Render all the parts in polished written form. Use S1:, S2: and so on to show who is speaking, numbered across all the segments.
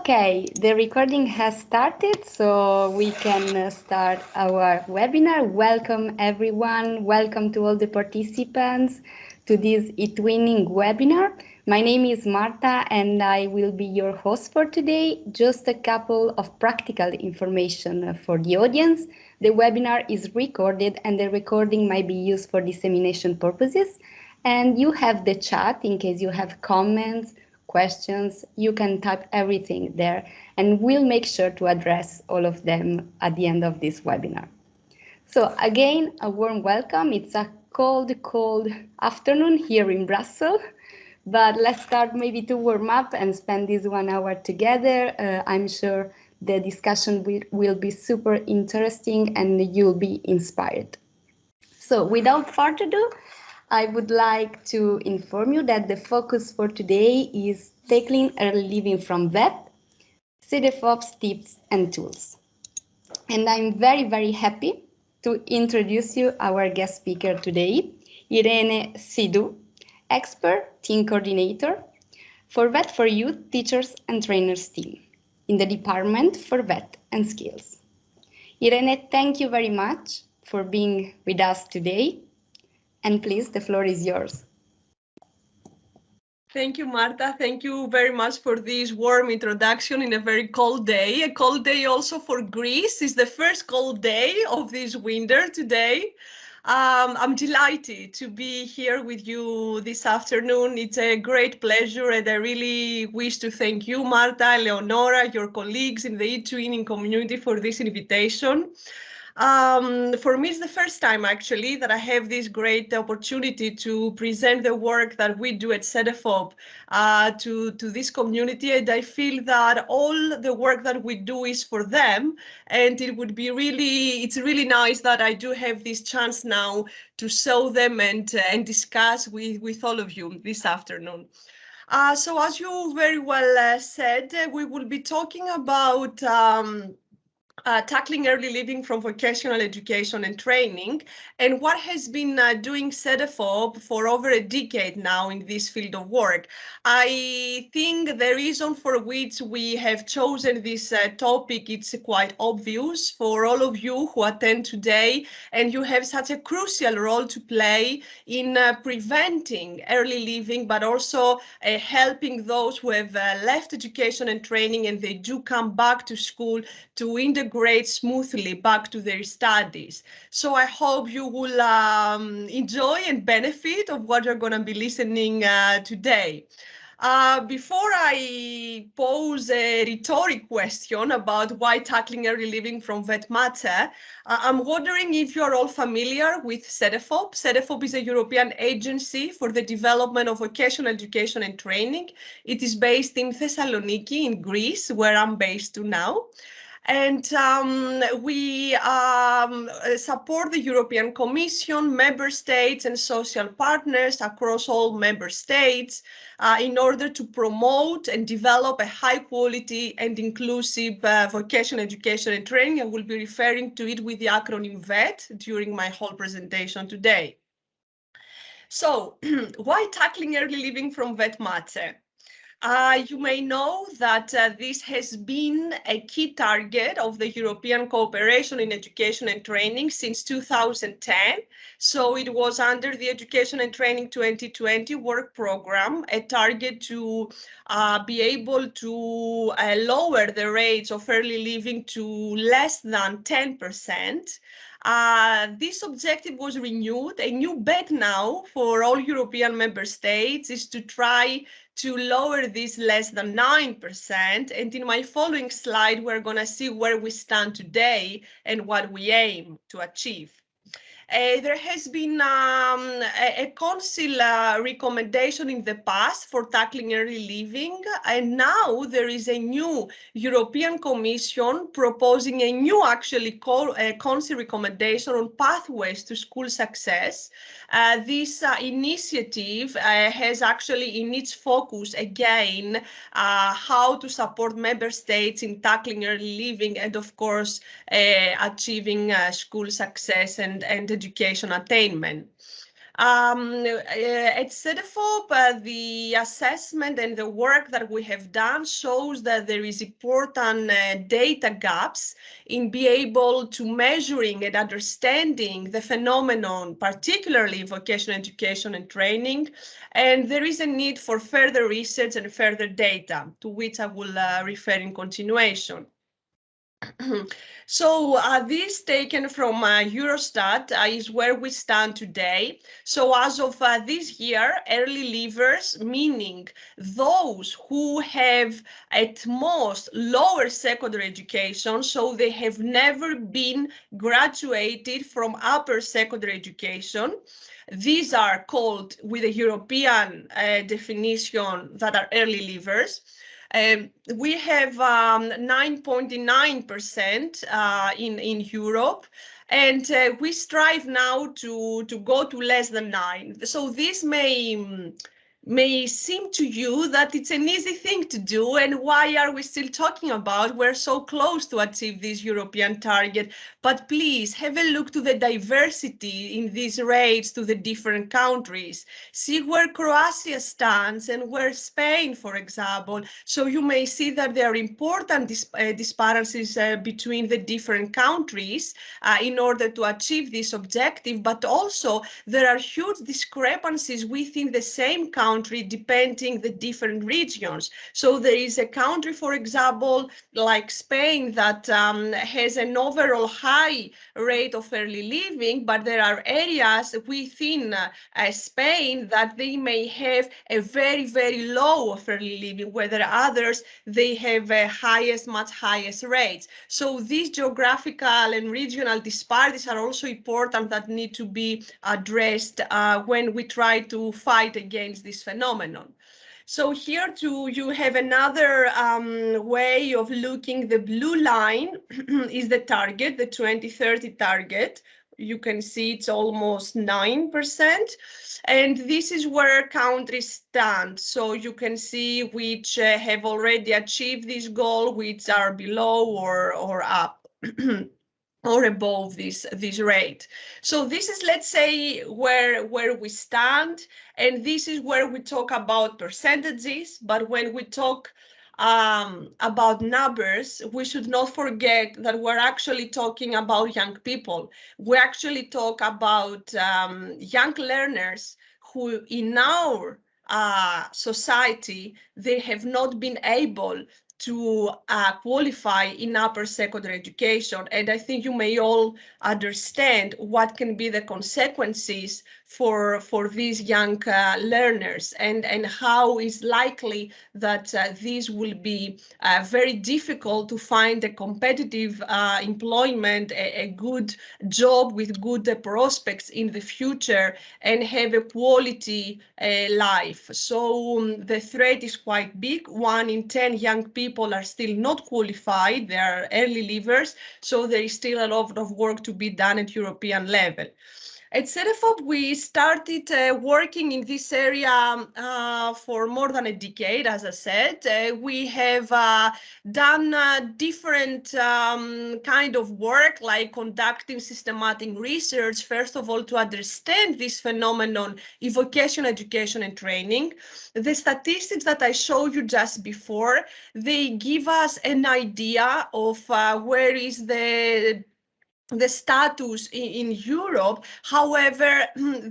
S1: Okay, the recording has started, so we can start our webinar. Welcome everyone, welcome to all the participants to this eTwinning webinar. My name is Marta and I will be your host for today. Just a couple of practical information for the audience. The webinar is recorded and the recording might be used for dissemination purposes. And you have the chat in case you have comments, questions, you can type everything there and we'll make sure to address all of them at the end of this webinar. So again, a warm welcome. It's a cold afternoon here in Brussels, but let's start maybe to warm up and spend this 1 hour together. I'm sure the discussion will be super interesting and you'll be inspired. So without further ado, I would like to inform you that the focus for today is tackling early living from VET, Cedefop's tips and tools. And I'm very happy to introduce you our guest speaker today, Irene Sidhu, expert team coordinator for VET for Youth Teachers and Trainers team in the Department for VET and Skills. Irene, thank you very much for being with us today. And please, the floor is yours.
S2: Thank you, Marta. Thank you very much for this warm introduction in a very cold day. A cold day also for Greece. It's the first cold day of this winter today. I'm delighted to be here with you this afternoon. It's a great pleasure, and I really wish to thank you, Marta, Leonora, your colleagues in the eTwinning community for this invitation. For me, it's the first time actually that I have this great opportunity to present the work that we do at Cedefop to this community, and I feel that all the work that we do is for them, and it's really nice that I do have this chance now to show them and discuss with all of you this afternoon. So as you very well said, we will be talking about tackling early living from vocational education and training, and what has been doing Cedefop for over a decade now in this field of work. I think the reason for which we have chosen this topic, it's quite obvious for all of you who attend today, and you have such a crucial role to play in preventing early living, but also helping those who have left education and training and they do come back to school to integrate smoothly back to their studies. So I hope you will enjoy and benefit of what you're going to be listening today. Before I pose a rhetoric question about why tackling early living from VET matter, I'm wondering if you're all familiar with Cedefop. Cedefop is a European agency for the development of vocational education and training. It is based in Thessaloniki in Greece, where I'm based now. And we support the European Commission, member states and social partners across all member states in order to promote and develop a high quality and inclusive vocational education and training. I will be referring to it with the acronym VET during my whole presentation today. So why tackling early living from VET matter? You may know that this has been a key target of the European cooperation in education and training since 2010. So it was under the Education and Training 2020 work program, a target to be able to lower the rates of early living to less than 10%. This objective was renewed. A new bet now for all European member states is to try to lower this less than 9%. And in my following slide, we're going to see where we stand today and what we aim to achieve. There has been a council recommendation in the past for tackling early living, and now there is a new European Commission proposing a new council recommendation on pathways to school success. This initiative has actually in its focus again how to support member states in tackling early living and of course achieving school success and education attainment. At Cedefop, the assessment and the work that we have done shows that there is important data gaps in being able to measuring and understanding the phenomenon, particularly vocational education and training. And there is a need for further research and further data, to which I will refer in continuation. So this taken from Eurostat is where we stand today. So as of this year, early leavers, meaning those who have at most lower secondary education, so they have never been graduated from upper secondary education. These are called, with a European definition, that are early leavers. We have 9.9% in Europe, and we strive now to go to less than 9. So this may seem to you that it's an easy thing to do, and why are we still talking about? We're so close to achieve this European target, but please have a look to the diversity in these rates to the different countries. See where Croatia stands and where Spain, for example. So you may see that there are important disparities between the different countries in order to achieve this objective, but also there are huge discrepancies within the same country depending the different regions. So there is a country, for example, like Spain, that has an overall high rate of early leaving, but there are areas within Spain that they may have a very, very low of early leaving, where there are others, they have much highest rates. So these geographical and regional disparities are also important that need to be addressed when we try to fight against this phenomenon. So here too, you have another way of looking. The blue line is the target, the 2030 target. You can see it's almost 9%. And this is where countries stand. So you can see which have already achieved this goal, which are below or up. Or above this rate. So this is, let's say, where we stand, and this is where we talk about percentages. But when we talk about numbers, we should not forget that we're actually talking about young people. We actually talk about young learners who in our society, they have not been able to qualify in upper secondary education. And I think you may all understand what can be the consequences for these young learners, and how is likely that this will be very difficult to find a competitive employment, a good job with good prospects in the future, and have a quality life. So the threat is quite big. 1 in 10 young people are still not qualified. They are early leavers. So there is still a lot of work to be done at European level. At Cedefop, we started working in this area for more than a decade, as I said. We have done different kind of work, like conducting systematic research, first of all, to understand this phenomenon in vocational education and training. The statistics that I showed you just before, they give us an idea of where is the status in Europe. However,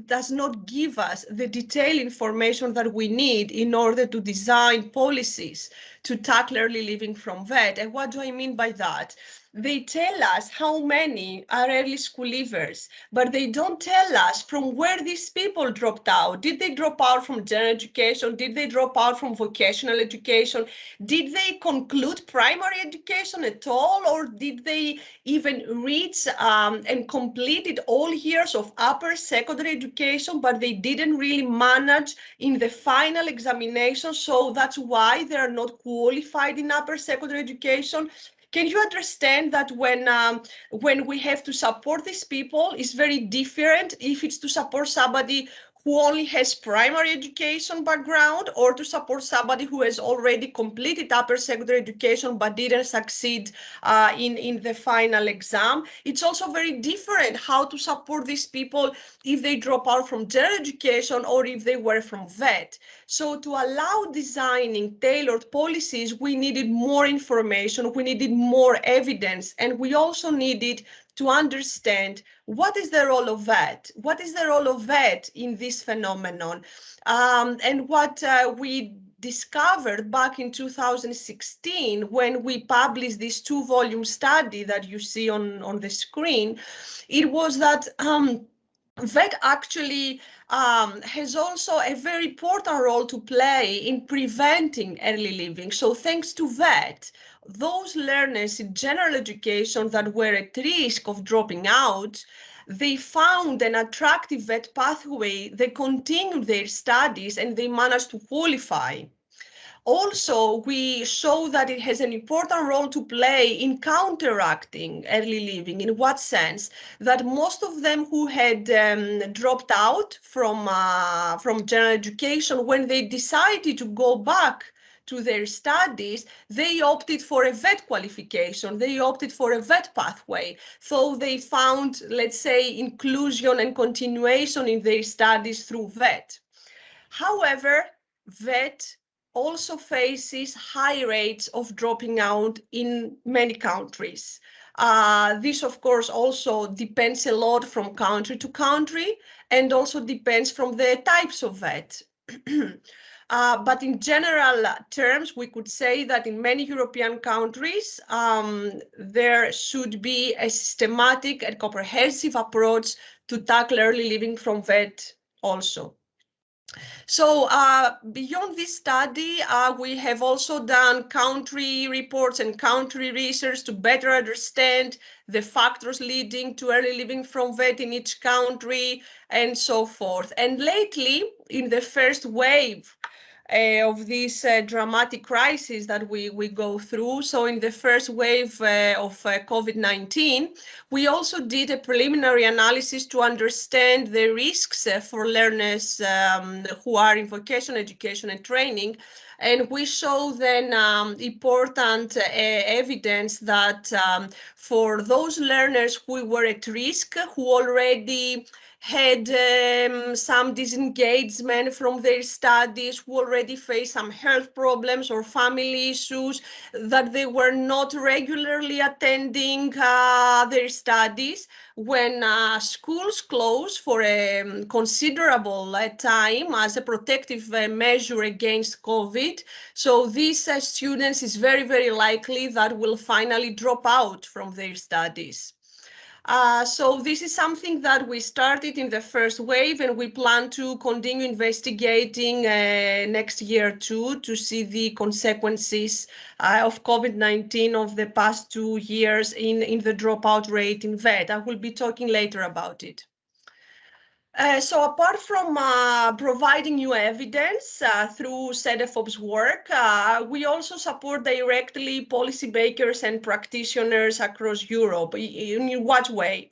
S2: does not give us the detailed information that we need in order to design policies to tackle early leaving from VET. And what do I mean by that? They tell us how many are early school leavers, but they don't tell us from where these people dropped out. Did they drop out from general education? Did they drop out from vocational education? Did they conclude primary education at all? Or did they even reach and completed all years of upper secondary education, but they didn't really manage in the final examination? So that's why they are not qualified in upper secondary education. Can you understand that when we have to support these people, it's very different if it's to support somebody who only has primary education background, or to support somebody who has already completed upper secondary education but didn't succeed in the final exam. It's also very different how to support these people if they drop out from general education or if they were from VET. So to allow designing tailored policies, we needed more information, we needed more evidence, and we also needed to understand what is the role of VET? What is the role of VET in this phenomenon? And what we discovered back in 2016 when we published this 2-volume study that you see on the screen, it was that VET actually has also a very important role to play in preventing early leaving. So thanks to VET, those learners in general education that were at risk of dropping out, they found an attractive VET pathway, they continued their studies, and they managed to qualify. Also, we show that it has an important role to play in counteracting early leaving. In what sense? That most of them who had dropped out from general education, when they decided to go back to their studies, they opted for a VET qualification. They opted for a VET pathway. So they found, let's say, inclusion and continuation in their studies through VET. However, VET also faces high rates of dropping out in many countries. This, of course, also depends a lot from country to country and also depends from the types of VET. But in general terms, we could say that in many European countries, there should be a systematic and comprehensive approach to tackle early leaving from VET also. So beyond this study, we have also done country reports and country research to better understand the factors leading to early leaving from VET in each country and so forth. And lately, in the first wave of this dramatic crisis that we go through. So in the first wave of COVID-19, we also did a preliminary analysis to understand the risks for learners who are in vocational education and training. And we show then important evidence that for those learners who were at risk, who already had some disengagement from their studies, who already faced some health problems or family issues, that they were not regularly attending their studies. When schools close for a considerable time as a protective measure against COVID, so these students is very, very likely that will finally drop out from their studies. So this is something that we started in the first wave, and we plan to continue investigating next year too, to see the consequences of COVID-19 of the past 2 years in the dropout rate in VET. I will be talking later about it. So apart from providing new evidence through Cedefop's work, we also support directly policymakers and practitioners across Europe. In what way?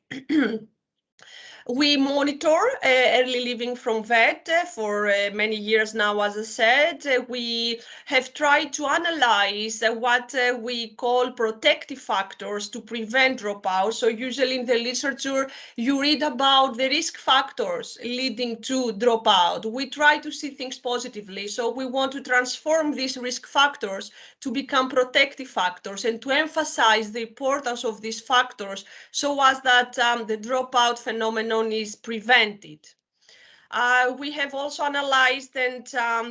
S2: We monitor early leaving from VET for many years now, as I said. We have tried to analyze what we call protective factors to prevent dropout. So usually in the literature, you read about the risk factors leading to dropout. We try to see things positively. So we want to transform these risk factors to become protective factors and to emphasize the importance of these factors so as that the dropout phenomenon is prevented. We have also analyzed and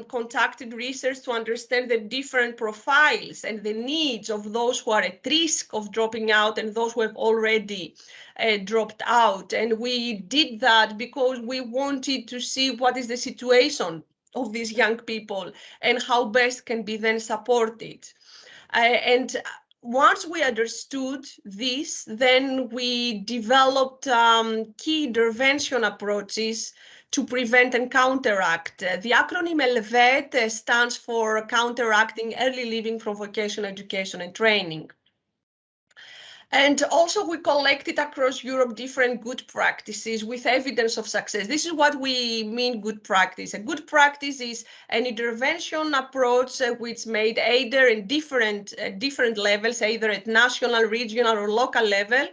S2: conducted research to understand the different profiles and the needs of those who are at risk of dropping out and those who have already dropped out. And we did that because we wanted to see what is the situation of these young people and how best can be then supported. And once we understood this, then we developed key intervention approaches to prevent and counteract. The acronym ELVET stands for Counteracting Early Leaving from Vocational Education and Training. And also we collected across Europe different good practices with evidence of success. This is what we mean good practice. A good practice is an intervention approach which made either in different levels, either at national, regional, or local level,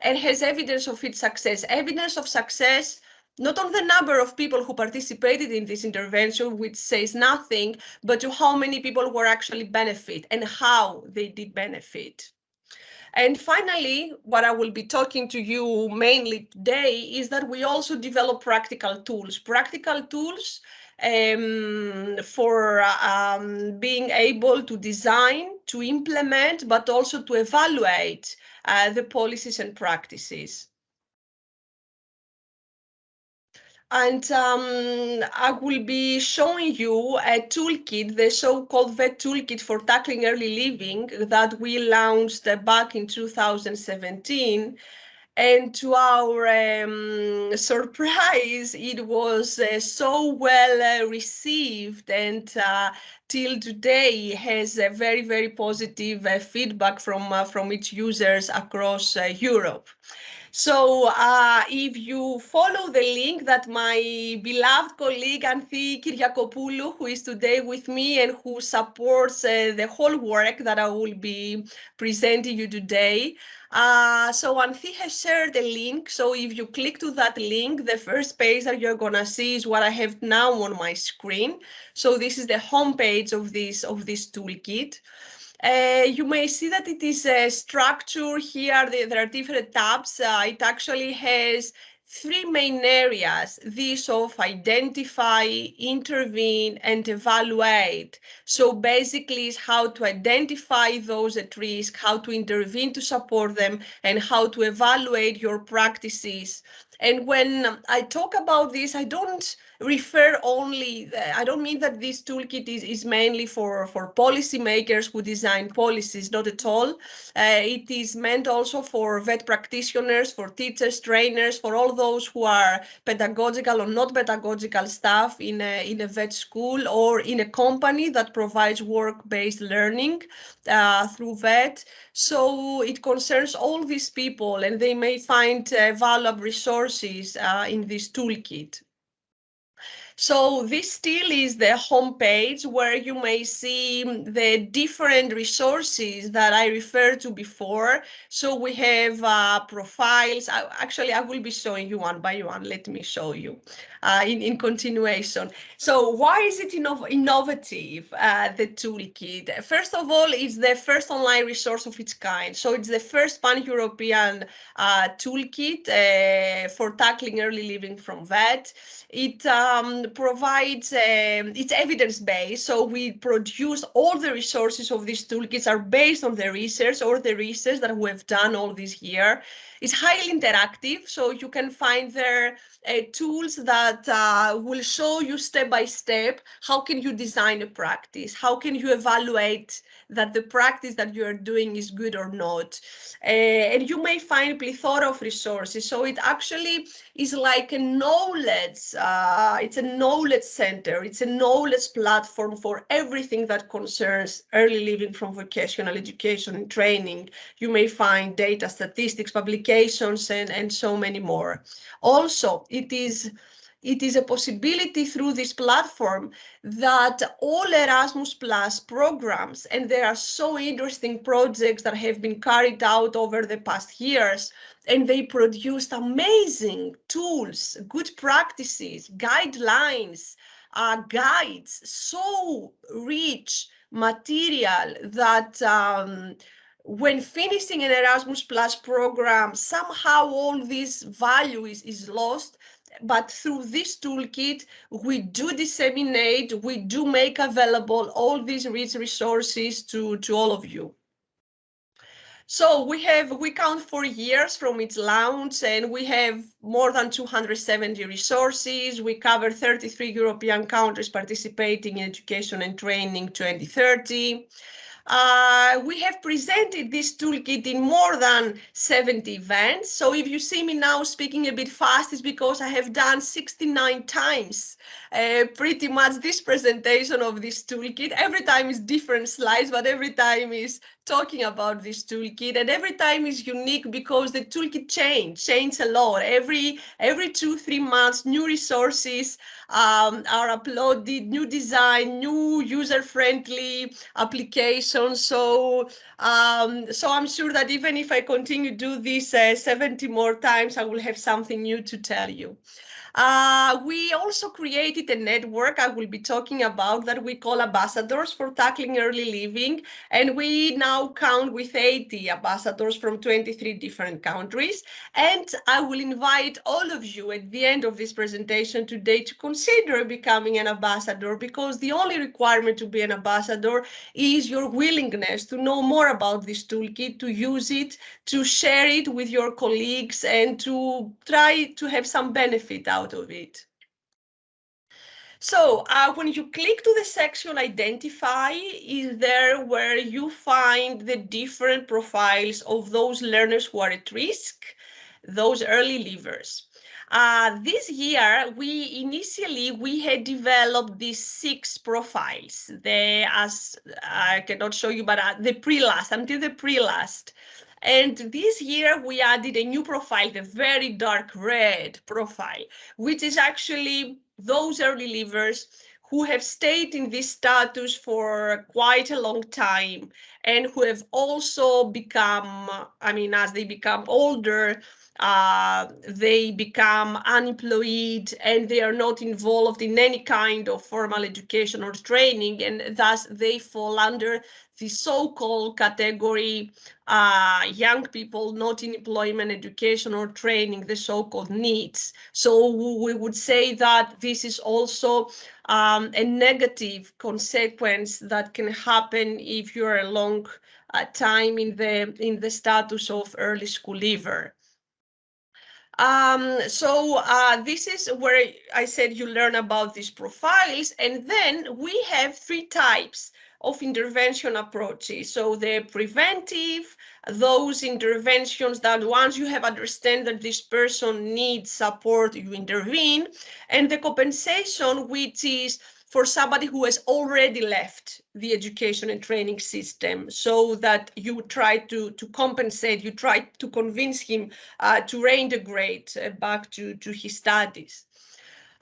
S2: and has evidence of its success. Evidence of success not on the number of people who participated in this intervention, which says nothing, but to how many people were actually benefit and how they did benefit. And finally, what I will be talking to you mainly today is that we also develop practical tools for being able to design, to implement, but also to evaluate the policies and practices. And I will be showing you a toolkit, the so-called ELVET toolkit for tackling early living that we launched back in 2017. And to our surprise, it was so well received, and till today has a very, very positive feedback from its users across Europe. So if you follow the link that my beloved colleague Anthi Kyriakopoulou, who is today with me and who supports the whole work that I will be presenting you today. So Anthi has shared a link. So if you click to that link, the first page that you're gonna see is what I have now on my screen. So this is the homepage of this toolkit. You may see that it is a structure here. There are different tabs. It actually has three main areas: this of identify, intervene, and evaluate. So basically, it's how to identify those at risk, how to intervene to support them, and how to evaluate your practices. And when I talk about this, I don't refer only, I don't mean that this toolkit is mainly for policymakers who design policies, not at all. It is meant also for vet practitioners, for teachers, trainers, for all those who are pedagogical or not pedagogical staff in a vet school or in a company that provides work-based learning through vet. So it concerns all these people, and they may find valuable resources in this toolkit. So this still is the homepage where you may see the different resources that I referred to before. So we have profiles. Actually, I will be showing you one by one. Let me show you in continuation. So why is it innovative, the toolkit? First of all, it's the first online resource of its kind. So it's the first pan-European toolkit for tackling early living from vet. It provides, it's evidence-based, so we produce all the resources of these toolkits are based on the research or the research that we have done all this year. It's highly interactive, so you can find there tools that will show you step by step how can you design a practice, how can you evaluate that the practice that you are doing is good or not. And you may find a plethora of resources, so it actually is like a knowledge, it's a knowledge center, it's a knowledge platform for everything that concerns early living from vocational education and training. You may find data, statistics, publications, and so many more. Also, it is a possibility through this platform that all Erasmus Plus programs, and there are so interesting projects that have been carried out over the past years, and they produced amazing tools, good practices, guidelines, guides, so rich material that when finishing an Erasmus Plus program, somehow all this value is lost. But through this toolkit, we do disseminate, we do make available all these rich resources to all of you. So we count 4 years from its launch, and we have more than 270 resources. We cover 33 European countries participating in education and training 2030. We have presented this toolkit in more than 70 events. So if you see me now speaking a bit fast, it's because I have done 69 times pretty much this presentation of this toolkit. Every time is different slides, but every time is talking about this toolkit, and every time is unique because the toolkit change a lot. Every 2-3 months, new resources are uploaded, new design, new user-friendly applications. So I'm sure that even if I continue to do this 70 more times, I will have something new to tell you. We also created a network I will be talking about that we call ambassadors for tackling early living. And we now count with 80 ambassadors from 23 different countries. And I will invite all of you at the end of this presentation today to consider becoming an ambassador, because the only requirement to be an ambassador is your willingness to know more about this toolkit, to use it, to share it with your colleagues, and to try to have some benefit out of it. So when you click to the section identify, is there where you find the different profiles of those learners who are at risk, those early leavers. This year, we had developed these 6 profiles. As I cannot show you, but the pre-last, until the pre-last. And this year we added a new profile, the very dark red profile, which is actually those early leavers who have stayed in this status for quite a long time and who have also become, as they become older, they become unemployed and they are not involved in any kind of formal education or training, and thus they fall under the so-called category young people not in employment, education, or training, the so-called needs. So we would say that this is also a negative consequence that can happen if you're a long time in the status of early school leaver. This is where I said you learn about these profiles, and then we have 3 types of intervention approaches. So the preventive, those interventions that once you have understand that this person needs support, you intervene, and the compensation, which is for somebody who has already left the education and training system, so that you try to compensate, you try to convince him to reintegrate back to his studies.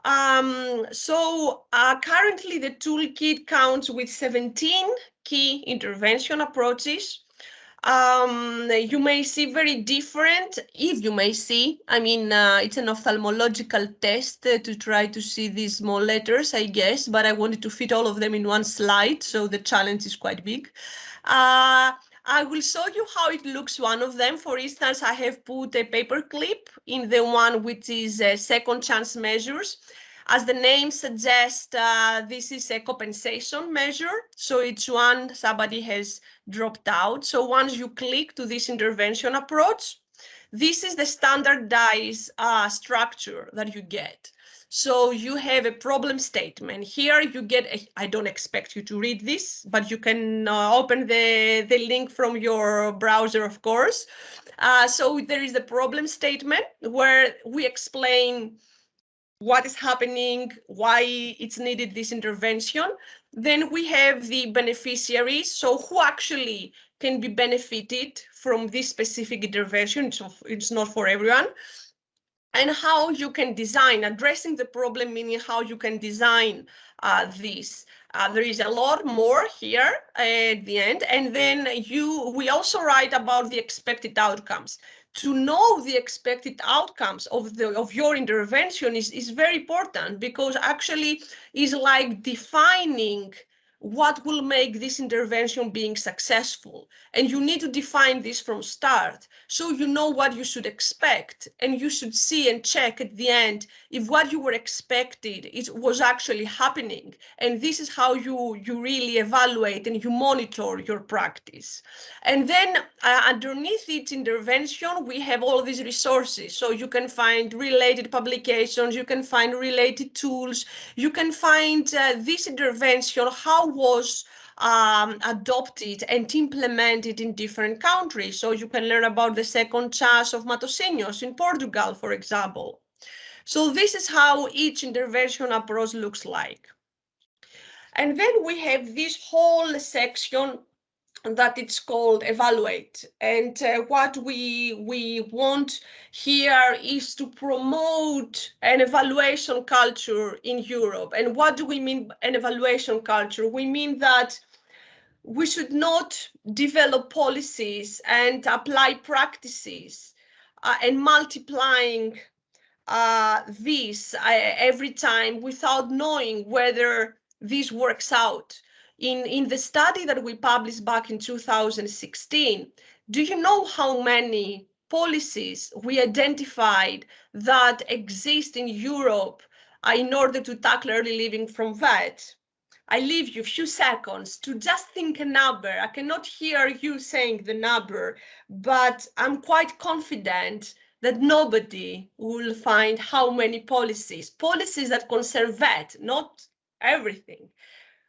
S2: Currently the toolkit counts with 17 key intervention approaches. You may see very different, if you may see, it's an ophthalmological test to try to see these small letters, I guess, but I wanted to fit all of them in one slide, so the challenge is quite big. I will show you how it looks, one of them. For instance, I have put a paper clip in the one which is second chance measures. As the name suggests, this is a compensation measure. So each one, somebody has dropped out. So once you click to this intervention approach, this is the standardized structure that you get. So you have a problem statement. Here you get, I don't expect you to read this, but you can open the link from your browser, of course. So there is the problem statement where we explain what is happening, why it's needed this intervention. Then we have the beneficiaries, so who actually can be benefited from this specific intervention. So it's not for everyone. And how you can design, addressing the problem, meaning how you can design this. There is a lot more here at the end. And then we also write about the expected outcomes. To know the expected outcomes of your intervention is very important, because actually is like defining what will make this intervention being successful. And you need to define this from start, so you know what you should expect, and you should see and check at the end if what you were expected was actually happening. And this is how you really evaluate and you monitor your practice. And then underneath each intervention, we have all these resources. So you can find related publications, you can find related tools, you can find this intervention, how was adopted and implemented in different countries. So you can learn about the second chance of Matosinhos in Portugal, for example. So this is how each intervention approach looks like. And then we have this whole section that it's called evaluate. And what we want here is to promote an evaluation culture in Europe. And what do we mean an evaluation culture? We mean that we should not develop policies and apply practices and multiplying this every time without knowing whether this works out. In the study that we published back in 2016, do you know how many policies we identified that exist in Europe in order to tackle early leaving from VET? I leave you a few seconds to just think a number. I cannot hear you saying the number, but I'm quite confident that nobody will find how many policies that concern VET, not everything.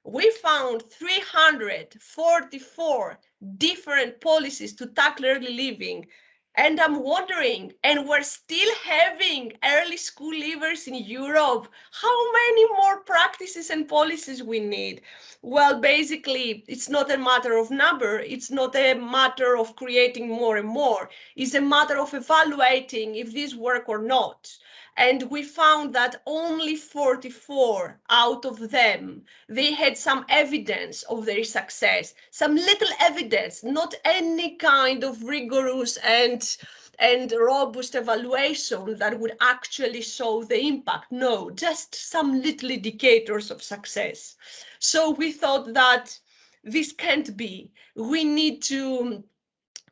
S2: We found 344 different policies to tackle early leaving. And I'm wondering, and we're still having early school leavers in Europe. How many more practices and policies we need? Well, basically, it's not a matter of number. It's not a matter of creating more and more. It's a matter of evaluating if these work or not. And we found that only 44 out of them, they had some evidence of their success, some little evidence, not any kind of rigorous and robust evaluation that would actually show the impact. No, just some little indicators of success. So we thought that this can't be. We need to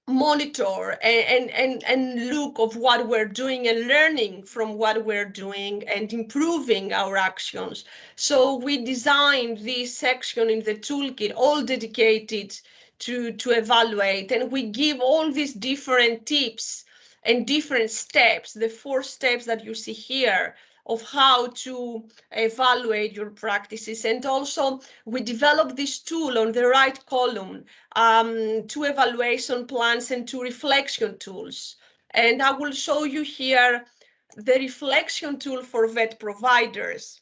S2: monitor and look of what we're doing and learning from what we're doing and improving our actions. So we designed this section in the toolkit all dedicated to evaluate, and we give all these different tips and different steps, the 4 steps that you see here of how to evaluate your practices. And also we developed this tool on the right column, 2 evaluation plans and 2 reflection tools. And I will show you here the reflection tool for VET providers.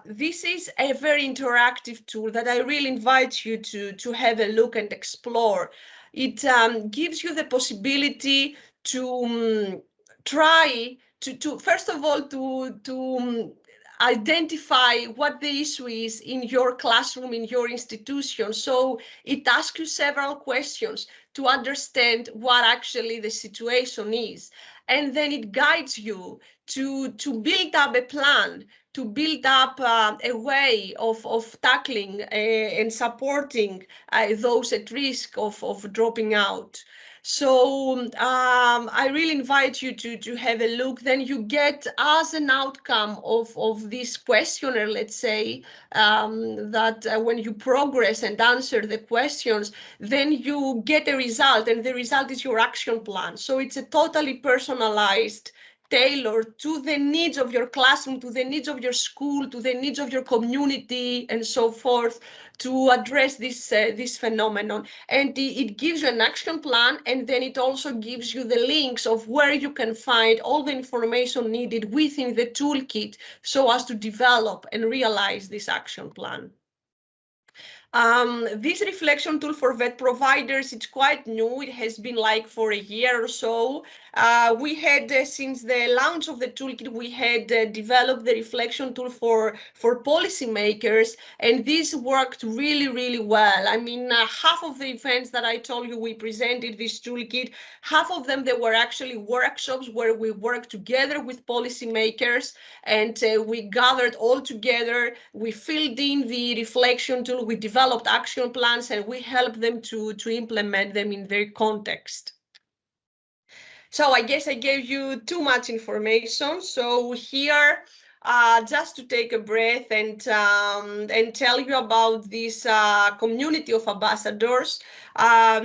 S2: This is a very interactive tool that I really invite you to have a look and explore. It gives you the possibility to try to first of all to identify what the issue is in your classroom, in your institution. So it asks you several questions to understand what actually the situation is. And then it guides you to build up a plan, to build up a way of tackling and supporting those at risk of dropping out. So I really invite you to have a look. Then you get as an outcome of this questionnaire, let's say, that when you progress and answer the questions, then you get a result, and the result is your action plan. So it's a totally personalized, tailored to the needs of your classroom, to the needs of your school, to the needs of your community, and so forth, to address this phenomenon. And it gives you an action plan, and then it also gives you the links of where you can find all the information needed within the toolkit so as to develop and realize this action plan. This reflection tool for VET providers, it's quite new. It has been like for a year or so. We had, since the launch of the toolkit, we had developed the reflection tool for policymakers, and this worked really, really well. I mean, half of the events that I told you we presented this toolkit, half of them, they were actually workshops where we worked together with policymakers, and we gathered all together. We filled in the reflection tool, we developed action plans, and we helped them to implement them in their context. So I guess I gave you too much information. So here, just to take a breath and tell you about this community of ambassadors,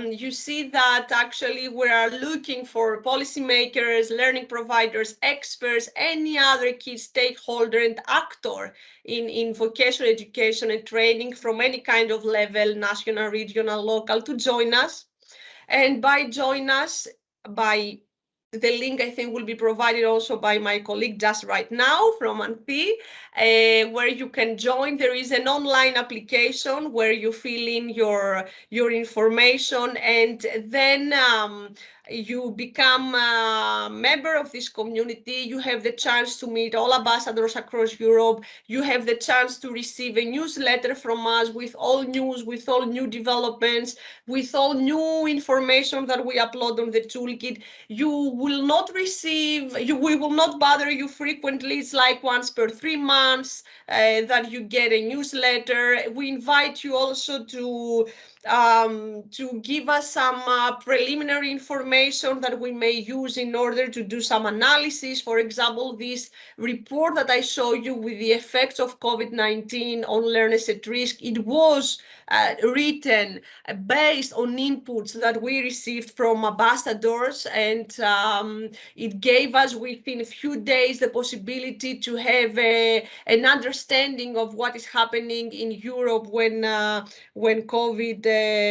S2: you see that actually we are looking for policymakers, learning providers, experts, any other key stakeholder and actor in vocational education and training from any kind of level, national, regional, local, to join us. And by join us, by The link, I think, will be provided also by my colleague just right now from Anthi, where you can join. There is an online application where you fill in your information, and then you become a member of this community. You have the chance to meet all ambassadors across Europe. You have the chance to receive a newsletter from us with all news, with all new developments, with all new information that we upload on the toolkit. You will not receive, we will not bother you frequently. It's like once per 3 months that you get a newsletter. We invite you also to give us some preliminary information that we may use in order to do some analysis. For example, this report that I show you with the effects of COVID-19 on learners at risk, it was written based on inputs that we received from ambassadors, and it gave us within a few days the possibility to have an understanding of what is happening in Europe when COVID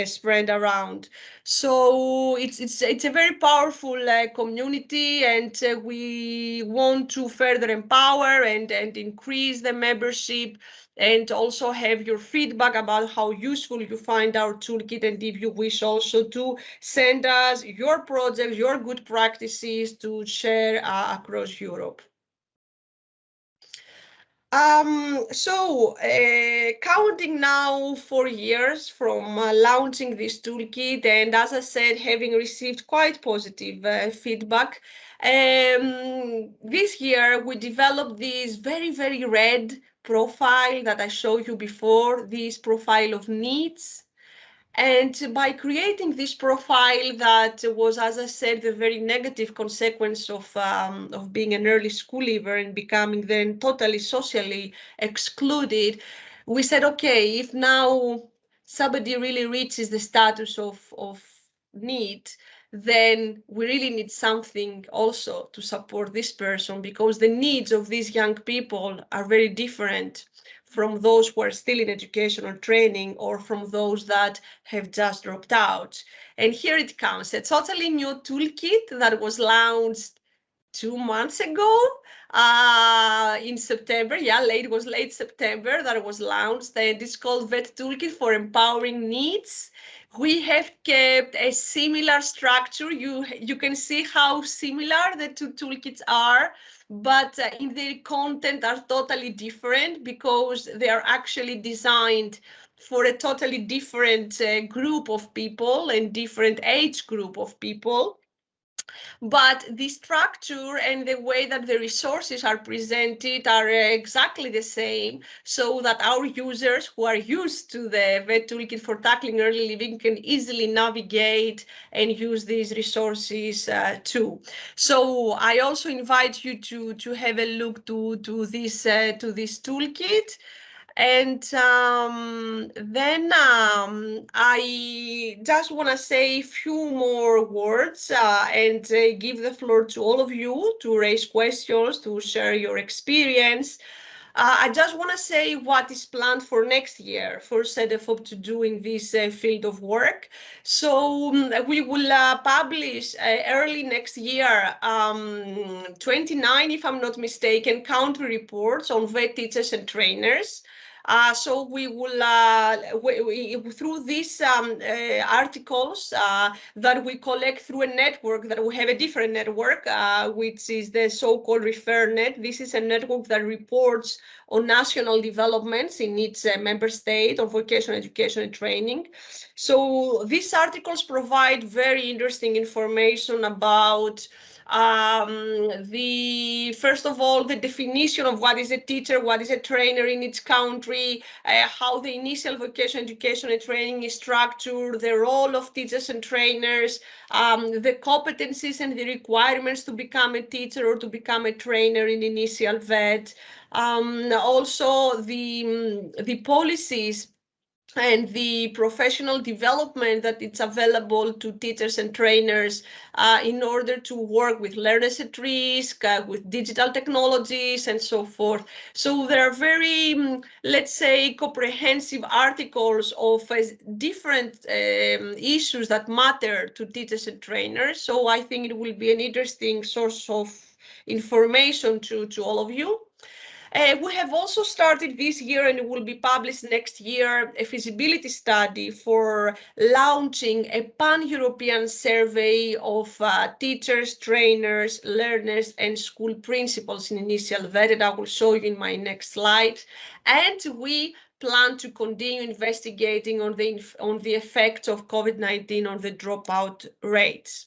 S2: spread around. So it's a very powerful community, and we want to further empower and increase the membership, and also have your feedback about how useful you find our toolkit, and if you wish also to send us your projects, your good practices to share across Europe. Counting now 4 years from launching this toolkit, and as I said, having received quite positive feedback, this year we developed this very, very red profile that I showed you before, this profile of needs. And by creating this profile that was, as I said, the very negative consequence of being an early school leaver and becoming then totally socially excluded, we said, okay, if now somebody really reaches the status of need, then we really need something also to support this person, because the needs of these young people are very different from those who are still in education or training, or from those that have just dropped out. And here it comes, a totally new toolkit that was launched 2 months ago in September. Yeah, it was late September that it was launched, and it's called ELVET Toolkit for Empowering Needs. We have kept a similar structure. You can see how similar the two toolkits are, but in their content are totally different, because they are actually designed for a totally different group of people and different age group of people. But the structure and the way that the resources are presented are exactly the same, so that our users who are used to the ELVET Toolkit for Tackling Early Living can easily navigate and use these resources too. So I also invite you to have a look to this toolkit. And then I just want to say a few more words and give the floor to all of you to raise questions, to share your experience. I just want to say what is planned for next year for Cedefop to do in this field of work. So we will publish early next year 29, if I'm not mistaken, country reports on vet teachers and trainers. So we will, through these articles that we collect through a network, that we have a different network, which is the so-called ReferNet. This is a network that reports on national developments in each member state of vocational education and training. So these articles provide very interesting information about first of all, the definition of what is a teacher, what is a trainer in each country, how the initial vocational education and training is structured, the role of teachers and trainers, the competencies and the requirements to become a teacher or to become a trainer in initial vet. Also the policies and the professional development that it's available to teachers and trainers in order to work with learners at risk, with digital technologies and so forth. So there are very, let's say, comprehensive articles of different issues that matter to teachers and trainers. So I think it will be an interesting source of information to all of you. We have also started this year, and it will be published next year, a feasibility study for launching a pan-European survey of teachers, trainers, learners, and school principals in initial vetted. I will show you in my next slide. And we plan to continue investigating on the effects of COVID-19 on the dropout rates.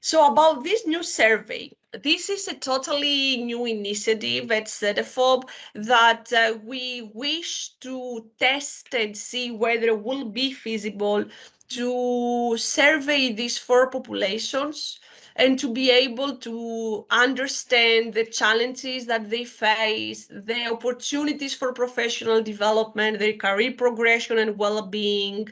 S2: So about this new survey, this is a totally new initiative at Cedefop that we wish to test and see whether it will be feasible to survey these four populations and to be able to understand the challenges that they face, the opportunities for professional development, their career progression and well-being,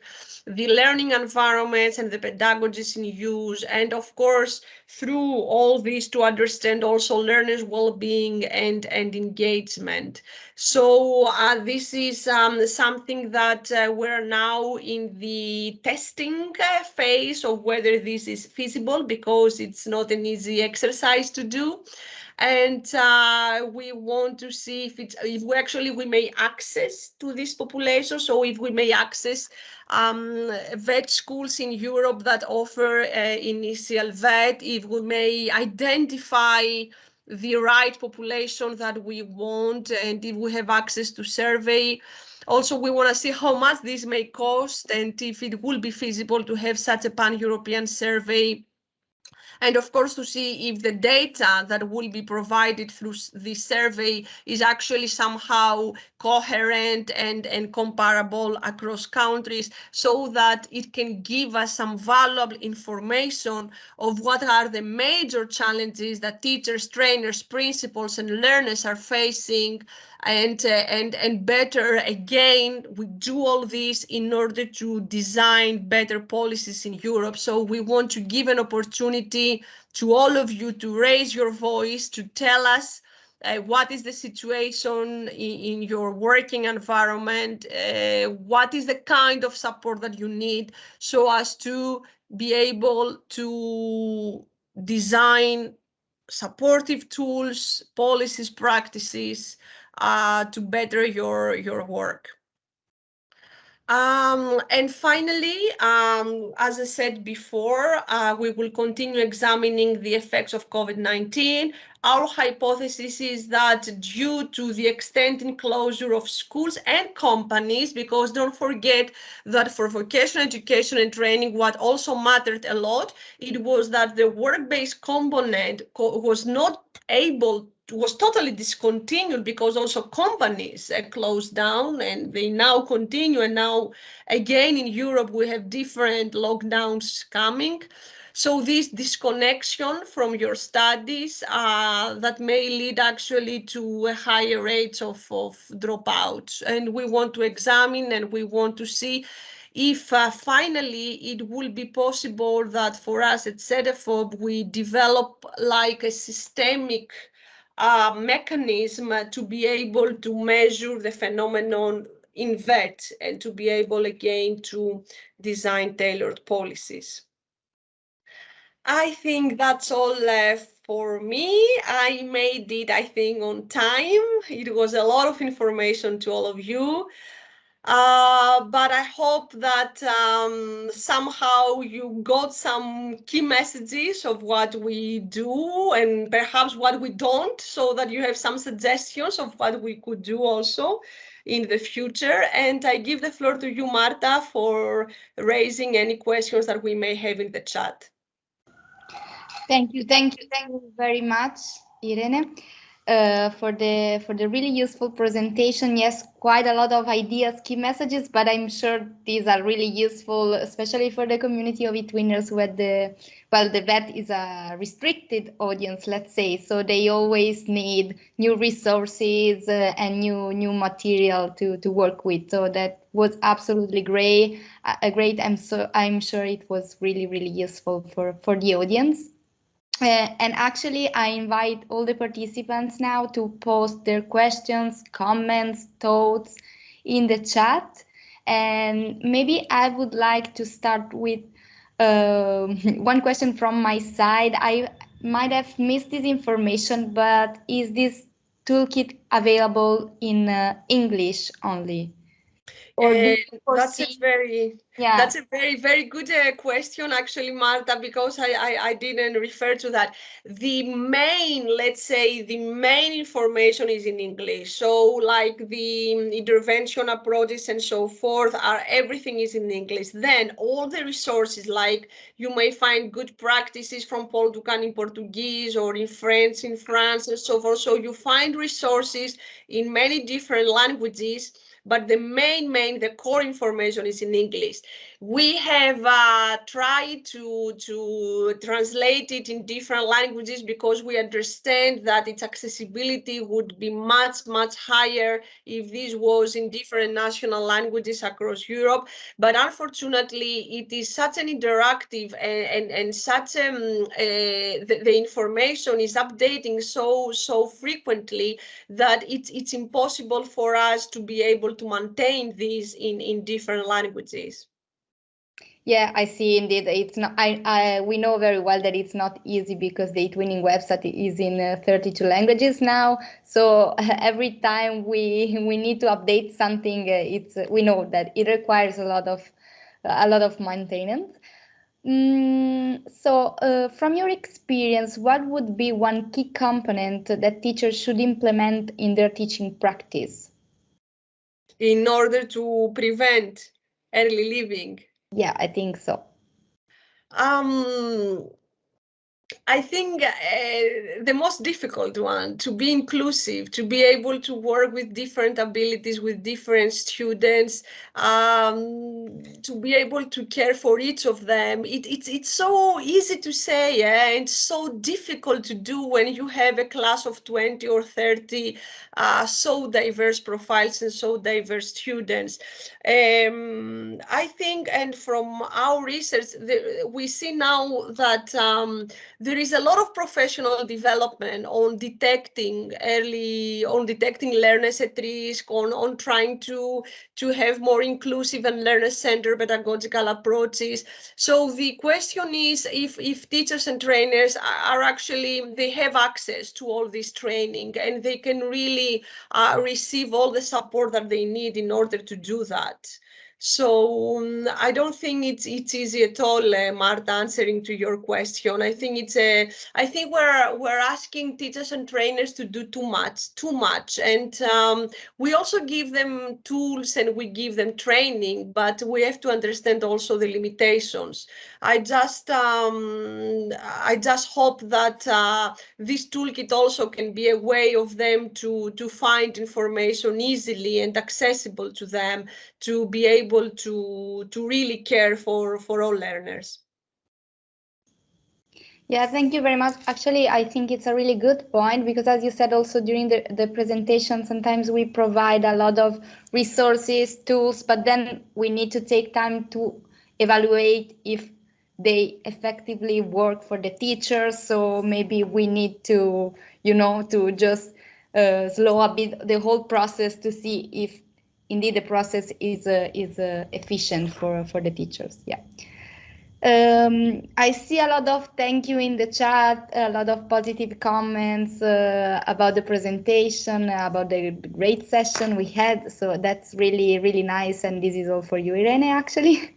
S2: the learning environments and the pedagogies in use, and of course, through all this to understand also learners' well-being and engagement. So this is something that we're now in the testing phase of whether this is feasible, because it's not an easy exercise to do. And we want to see if we may access to this population. So if we may access vet schools in Europe that offer initial vet, if we may identify the right population that we want, and if we have access to survey. Also, we want to see how much this may cost and if it will be feasible to have such a pan-European survey, and of course to see if the data that will be provided through this survey is actually somehow coherent and comparable across countries, so that it can give us some valuable information of what are the major challenges that teachers, trainers, principals, and learners are facing. And better, again, we do all this in order to design better policies in Europe. So we want to give an opportunity to all of you to raise your voice, to tell us what is the situation in your working environment, what is the kind of support that you need, so as to be able to design supportive tools, policies, practices to better your work. And finally, as I said before, we will continue examining the effects of COVID-19. Our hypothesis is that due to the extending closure of schools and companies, because don't forget that for vocational education and training, what also mattered a lot, it was that the work-based component was not able was totally discontinued, because also companies closed down and they now continue. And now again in Europe we have different lockdowns coming. So this disconnection from your studies that may lead actually to higher rates of dropouts. And we want to examine and we want to see if finally it will be possible that for us at Cedefop we develop like a systemic mechanism to be able to measure the phenomenon in vet and to be able again to design tailored policies. I think that's all for me. I made it, I think, on time. It was a lot of information to all of you. But I hope that somehow you got some key messages of what we do and perhaps what we don't, so that you have some suggestions of what we could do also in the future. And I give the floor to you, Marta, for raising any questions that we may have in the chat.
S1: Thank you very much, Irene. for the really useful presentation. Yes, quite a lot of ideas, key messages, but I'm sure these are really useful, especially for the community of e-twinners where the vet is a restricted audience, let's say. So they always need new resources and new material to work with. So that was absolutely great. Great. I'm sure it was really useful for the audience. And actually, I invite all the participants now to post their questions, comments, thoughts in the chat. And maybe I would like to start with one question from my side. I might have missed this information, but is this toolkit available in English only? Or do
S2: Uh,
S1: you
S2: that's a
S1: foresee?
S2: very
S1: Yeah.
S2: that's a very good question, actually, Marta, because I didn't refer to that. The main, let's say, the main information is in English. So, like the intervention approaches and so forth, are everything is in English. Then all the resources, like you may find good practices from Paul Ducan in Portuguese or in French in France and so forth. So you find resources in many different languages, but the the core information is in English. We have tried to translate it in different languages because we understand that its accessibility would be much higher if this was in different national languages across Europe. But unfortunately, it is such an interactive and such the information is updating so frequently that it's impossible for us to be able to maintain these in different languages.
S1: Yeah, I see. Indeed, it's not. We know very well that it's not easy because the Twinning website is in 32 languages now. So every time we need to update something, we know that it requires a lot of maintenance. From your experience, what would be one key component that teachers should implement in their teaching practice?
S2: In order to prevent early leaving.
S1: Yeah, I think so.
S2: Um, I think the most difficult one, to be inclusive, to be able to work with different abilities, with different students, to be able to care for each of them. It's so easy to say, and so difficult to do when you have a class of 20 or 30 so diverse profiles and so diverse students. I think, and from our research, we see now that there is a lot of professional development on detecting learners at risk, on trying to have more inclusive and learner-centered pedagogical approaches. So the question is if teachers and trainers are actually, they have access to all this training and they can really receive all the support that they need in order to do that. So I don't think it's easy at all, Marta, answering to your question. I think I think we're asking teachers and trainers to do too much, and we also give them tools and we give them training, but we have to understand also the limitations. I just hope that this toolkit also can be a way of them to find information easily and accessible to them, to be able to really care for all learners.
S1: Yeah, thank you very much. Actually, I think it's a really good point because, as you said also during the presentation, sometimes we provide a lot of resources, tools, but then we need to take time to evaluate if they effectively work for the teachers. So maybe we need to, to just slow a bit the whole process to see if indeed the process is efficient for the teachers. Yeah. I see a lot of thank you in the chat, a lot of positive comments about the presentation, about the great session we had. So that's really nice. And this is all for you, Irene, actually.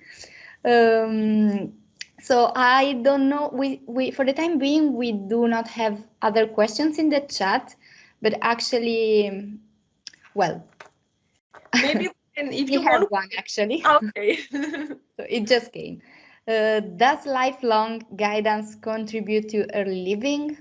S1: um, so I don't know. We for the time being, we do not have other questions in the chat, but actually, well,
S2: Maybe if
S1: we
S2: you
S1: have
S2: want.
S1: one actually.
S2: Okay.
S1: So it just came. Does lifelong guidance contribute to early living?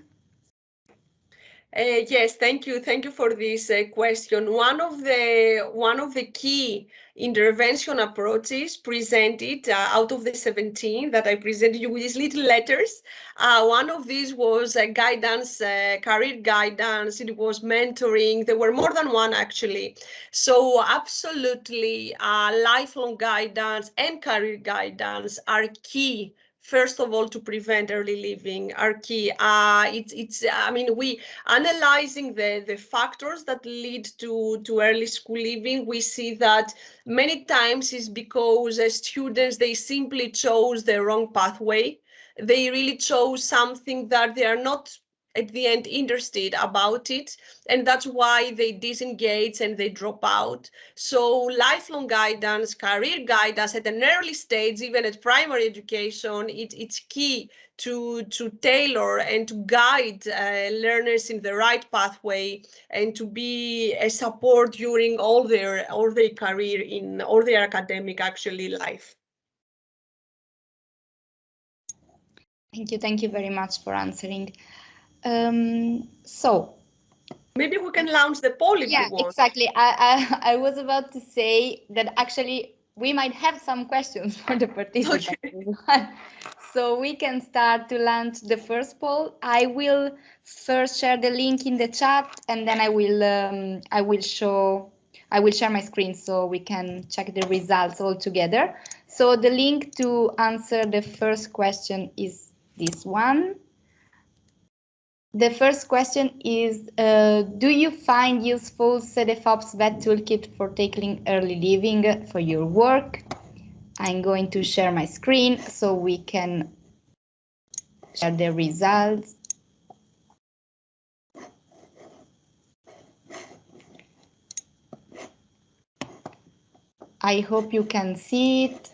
S2: Yes, thank you. Thank you for this question. One of the key intervention approaches presented out of the 17 that I presented you with these little letters. One of these was guidance, career guidance. It was mentoring. There were more than one actually. So absolutely, lifelong guidance and career guidance are key. First of all, to prevent early leaving are key. It's. I mean, we analyzing the factors that lead to early school leaving, we see that many times is because students, they simply chose the wrong pathway. They really chose something that they are not at the end interested about it, and that's why they disengage and they drop out. So lifelong guidance, career guidance at an early stage, even at primary education, it's key to tailor and to guide learners in the right pathway, and to be a support during all their career in all their academic actually life.
S1: Thank you very much for answering. So
S2: Maybe we can launch the poll if you
S1: yeah,
S2: want.
S1: exactly. I was about to say that actually we might have some questions for the participants
S2: Okay.
S1: as well. So we can start to launch the first poll. I will first share the link in the chat, and then I will share my screen so we can check the results all together. So the link to answer the first question is this one. The first question is, do you find useful Cedefop's vet toolkit for tackling early leaving for your work? I'm going to share my screen so we can share the results. I hope you can see it.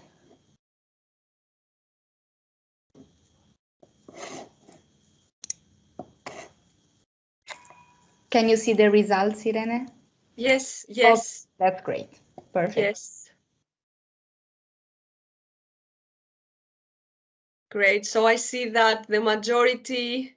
S1: Can you see the results, Irene?
S2: Yes,
S1: Oh,
S2: yes,
S1: that's great. Perfect.
S2: yes. Great. So I see that the majority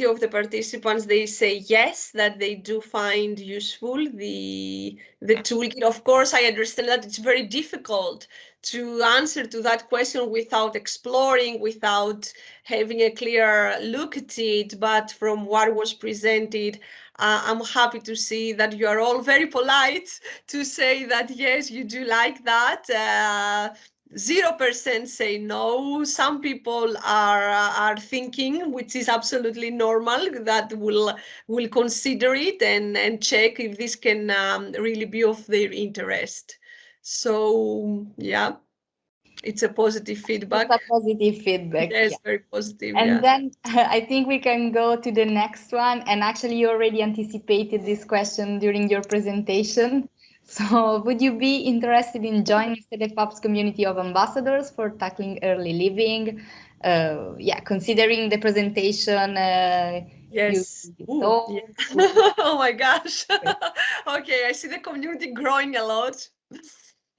S2: of the participants, they say yes, that they do find useful the toolkit. Of course, I understand that it's very difficult to answer to that question without exploring, without having a clear look at it. But from what was presented, I'm happy to see that you are all very polite to say that yes, you do like that. 0% say no. Some people are thinking, which is absolutely normal, that will consider it and check if this can really be of their interest. So yeah, it's a positive
S1: It's
S2: feedback.
S1: a positive feedback.
S2: Yes,
S1: Yeah.
S2: very positive.
S1: And
S2: Yeah.
S1: then I think we can go to the next one. And actually, you already anticipated this question during your presentation. So, would you be interested in joining Cedefop's community of ambassadors for tackling early living? Yeah, considering the presentation
S2: Yes.
S1: you
S2: Ooh,
S1: saw,
S2: yeah.
S1: would you
S2: Oh my gosh.
S1: be
S2: Okay, I see the community growing a lot.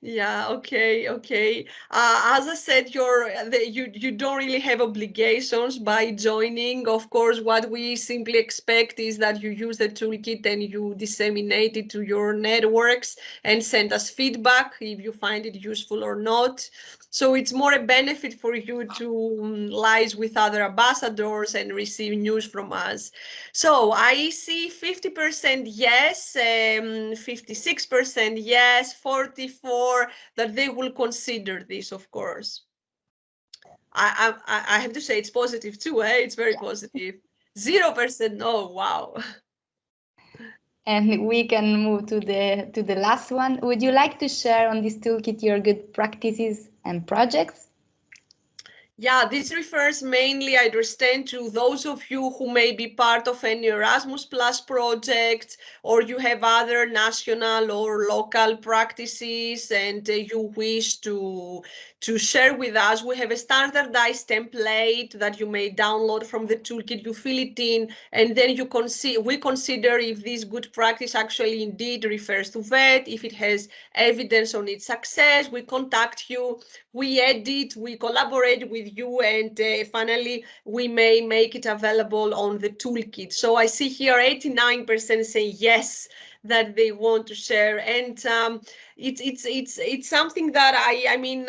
S2: Yeah, okay, okay. As I said, you don't really have obligations by joining. Of course, what we simply expect is that you use the toolkit and you disseminate it to your networks and send us feedback if you find it useful or not. So it's more a benefit for you to liaise with other ambassadors and receive news from us. So I see 50% yes, 56% yes, 44 that they will consider this, of course. I have to say it's positive too, eh? It's very positive. 0% no, wow.
S1: And we can move to the last one. Would you like to share on this toolkit your good practices and projects?
S2: Yeah, this refers mainly, I understand, to those of you who may be part of any Erasmus Plus project, or you have other national or local practices, and you wish to share with us. We have a standardized template that you may download from the toolkit. You fill it in, and then we consider if this good practice actually indeed refers to VET, if it has evidence on its success. We contact you, we edit, we collaborate with you, and finally, we may make it available on the toolkit. So I see here 89% say yes, that they want to share, and it's something that I mean,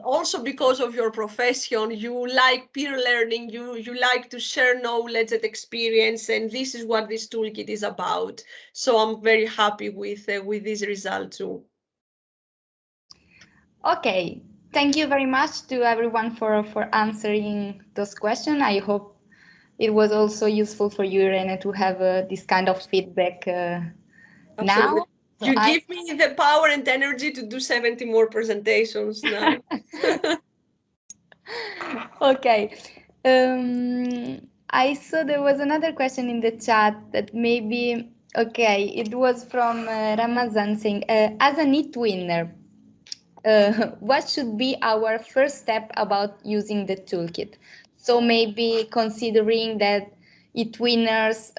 S2: also because of your profession, you like peer learning, you like to share knowledge and experience, and this is what this toolkit is about. So I'm very happy with this result too.
S1: Okay, thank you very much to everyone for answering those questions. I hope it was also useful for you, Irene, to have this kind of feedback
S2: Absolutely.
S1: now. So
S2: You
S1: I
S2: give me the power and energy to do 70 more presentations now.
S1: okay. I saw there was another question in the chat that maybe okay. It was from Ramazan saying, as a NEET winner, what should be our first step about using the toolkit? So maybe considering that it winners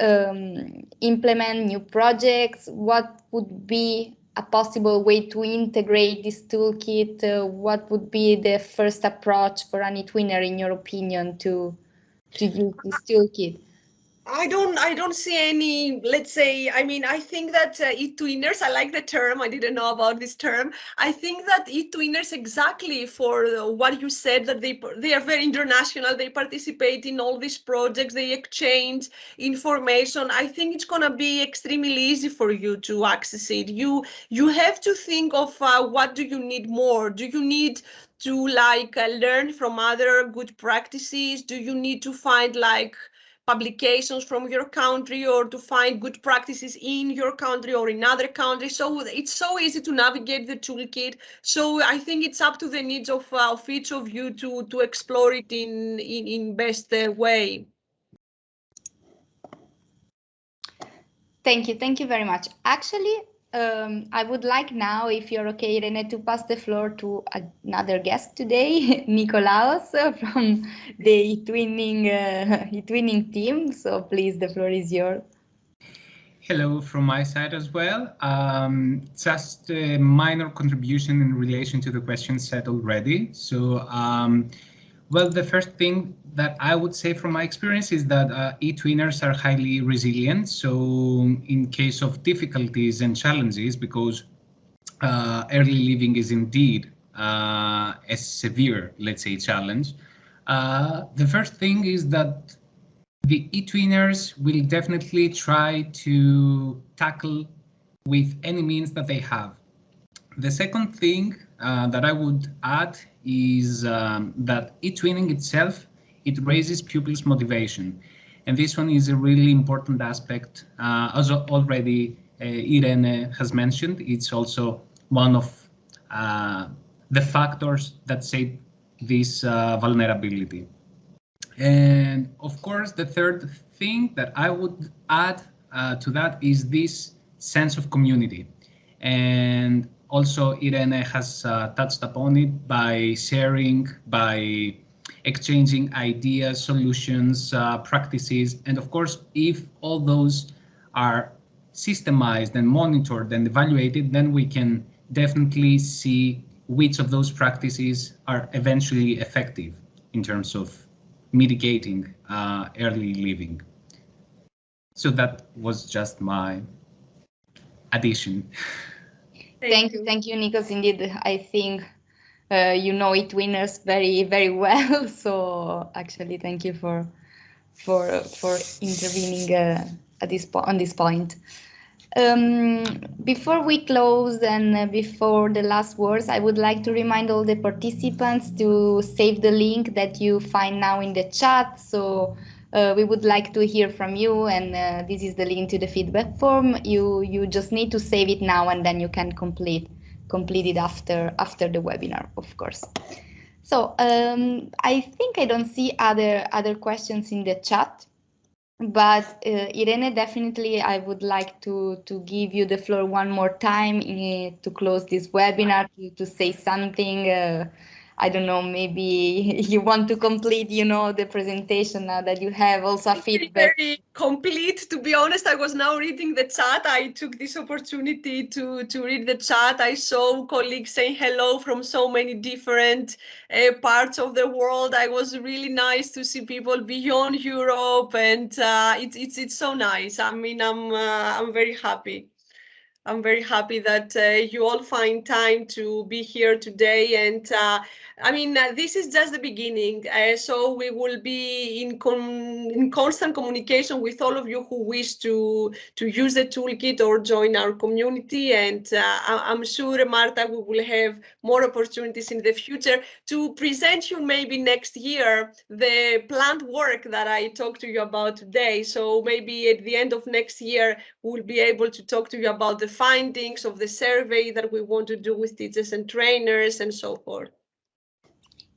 S1: implement new projects, what would be a possible way to integrate this toolkit? What would be the first approach for an it winner, in your opinion, to use this toolkit?
S2: I don't see any, let's say, I mean, I think that e-twiners, I like the term, I didn't know about this term. I think that e-twiners, exactly for what you said, that they are very international, they participate in all these projects, they exchange information. I think it's going to be extremely easy for you to access it. You have to think of what do you need more? Do you need to like learn from other good practices? Do you need to find like publications from your country, or to find good practices in your country or in other countries? So it's so easy to navigate the toolkit. So I think it's up to the needs of each of you to explore it in best way.
S1: Thank you very much. Actually, I would like now, if you're okay, Irene, to pass the floor to another guest today, Nikolaos from the e-twinning team. So please, the floor is yours.
S3: Hello from my side as well. Just a minor contribution in relation to the questions said already. So, well, the first thing that I would say from my experience is that e-twinners are highly resilient. So in case of difficulties and challenges, because early living is indeed a severe, let's say, challenge, the first thing is that the e-twinners will definitely try to tackle with any means that they have. The second thing that I would add is that e-twinning itself, it raises pupils' motivation. And this one is a really important aspect. As already Irene has mentioned, it's also one of the factors that shape this vulnerability. And of course, the third thing that I would add to that is this sense of community. And also, Irene has touched upon it by sharing, by exchanging ideas, solutions, practices. And of course, if all those are systemized and monitored and evaluated, then we can definitely see which of those practices are eventually effective in terms of mitigating early living. So that was just my addition.
S1: Thank you, Nikos. Indeed, I think you know it winners very, very well. So actually, thank you for intervening at on this point. Before we close and before the last words, I would like to remind all the participants to save the link that you find now in the chat. So we would like to hear from you, and this is the link to the feedback form. You just need to save it now, and then you can complete it after the webinar, of course. So I think I don't see other questions in the chat. But Irene, definitely, I would like to give you the floor one more time to close this webinar, to say something I don't know, maybe you want to complete, the presentation now that you have also a feedback.
S2: Very complete. To be honest, I was now reading the chat. I took this opportunity to read the chat. I saw colleagues saying hello from so many different parts of the world. I was really nice to see people beyond Europe, and it's so nice. I mean, I'm very happy. I'm very happy that you all find time to be here today. And I mean, this is just the beginning. So we will be in constant communication with all of you who wish to use the toolkit or join our community. And I'm sure, Marta, we will have more opportunities in the future to present you maybe next year the planned work that I talked to you about today. So maybe at the end of next year, we'll be able to talk to you about the findings of the survey that we want to do with teachers and trainers and so forth.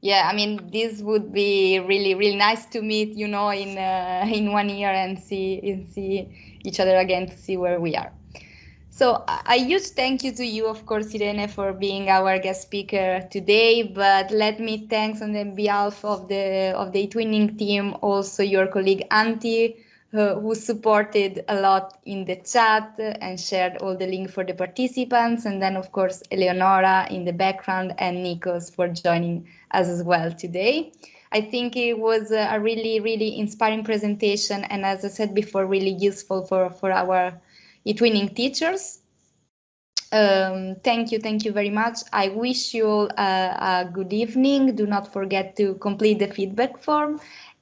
S1: Yeah, I mean, this would be really, really nice to meet, in 1 year and see each other again to see where we are. So a huge thank you to you, of course, Irene, for being our guest speaker today. But let me thanks on the behalf of the eTwinning team, also your colleague Antti, who supported a lot in the chat and shared all the link for the participants, and then of course Eleonora in the background and Nikos for joining us as well today. I think it was a really, really inspiring presentation, and as I said before, really useful for our eTwinning teachers. Thank you very much. I wish you all a good evening. Do not forget to complete the feedback form,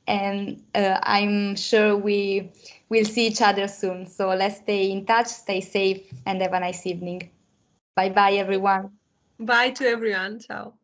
S1: and I'm sure we will see each other soon. So let's stay in touch, stay safe, and have a nice evening. Bye bye, everyone.
S2: Bye to everyone. Ciao.